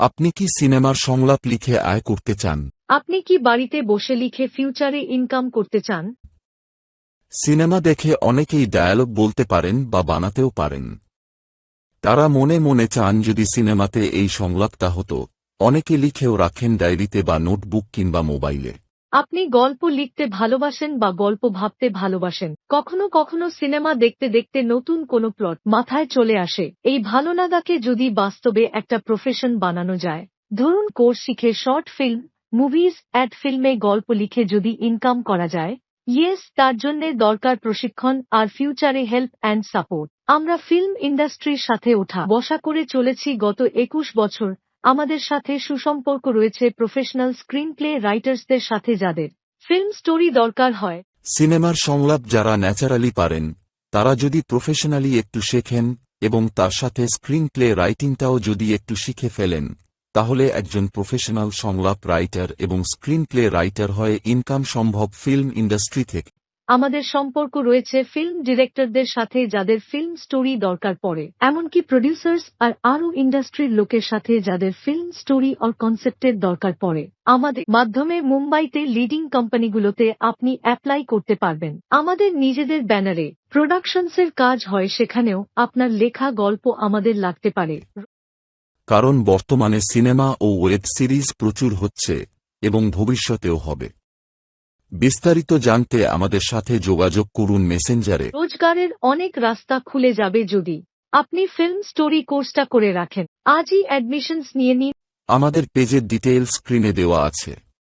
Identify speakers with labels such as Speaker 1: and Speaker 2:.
Speaker 1: আপনি কি সিনেমার সংলাপ লিখে আয় করতে চান?
Speaker 2: আপনি কি বাড়িতে বসে লিখে ফিউচারে ইনকাম করতে চান?
Speaker 1: সিনেমা দেখে অনেকেই ডায়ালগ বলতে পারেন বা বানাতেও পারেন। তারা মনে মনে চান যদি সিনেমাতে এই সংলাপটা হতো। অনেকে লিখেও রাখেন ডায়েরিতে বা নোটবুক কিংবা মোবাইলে।
Speaker 2: আপনি গল্প লিখতে ভালোবাসেন বা গল্প ভাবতে ভালোবাসেন। কখনো কখনো সিনেমা দেখতে দেখতে নতুন কোনো প্লট মাথায় চলে আসে। এই ভালো লাগাকে যদি বাস্তবে একটা প্রফেশন বানানো যায়, ধরুন কোর্স শিখে শর্ট ফিল্ম, মুভিজ, অ্যাড ফিল্মে গল্প লিখে যদি ইনকাম করা যায়, ইয়েস, তার জন্যে দরকার প্রশিক্ষণ আর ফিউচারে হেল্প অ্যান্ড সাপোর্ট। আমরা ফিল্ম ইন্ডাস্ট্রির সাথে ওঠা বসা করে চলেছি গত ২১ বছর। আমাদের সাথে সুসম্পর্ক রয়েছে প্রফেশনাল স্ক্রিনপ্লে রাইটার্সদের সাথে, যাদের ফিল্ম স্টোরি দরকার হয়।
Speaker 1: সিনেমার সংলাপ যারা ন্যাচারালি পারেন, তারা যদি প্রফেশনালি একটু শেখেন এবং তার সাথে স্ক্রিন প্লে রাইটিংটাও যদি একটু শিখে ফেলেন, তাহলে একজন প্রফেশনাল সংলাপ রাইটার এবং স্ক্রিন প্লে রাইটার হয়ে ইনকাম সম্ভব ফিল্ম ইন্ডাস্ট্রি থেকে।
Speaker 2: আমাদের সম্পর্ক রয়েছে ফিল্ম ডিরেক্টরদের সাথে, যাদের ফিল্ম স্টোরি দরকার পড়ে, এমনকি প্রডিউসার্স আর আরও ইন্ডাস্ট্রির লোকের সাথে, যাদের ফিল্ম স্টোরি আর কনসেপ্টের দরকার পড়ে। আমাদের মাধ্যমে মুম্বাইতে লিডিং কোম্পানিগুলোতে আপনি অ্যাপ্লাই করতে পারবেন। আমাদের নিজেদের ব্যানারে প্রোডাকশনসের কাজ হয়, সেখানেও আপনার লেখা গল্প আমাদের লাগতে পারে।
Speaker 1: কারণ বর্তমানে সিনেমা ও ওয়েব সিরিজ প্রচুর হচ্ছে এবং ভবিষ্যতেও হবে। বিস্তারিত জানতে আমাদের সাথে যোগাযোগ করুন মেসেঞ্জারে।
Speaker 2: রোজগারের অনেক রাস্তা খুলে যাবে যদি আপনি ফিল্ম স্টোরি কোর্সটা করে রাখেন। আজই অ্যাডমিশনস নিয়ে নিন।
Speaker 1: আমাদের পেজের ডিটেইলস স্ক্রিনে দেওয়া আছে।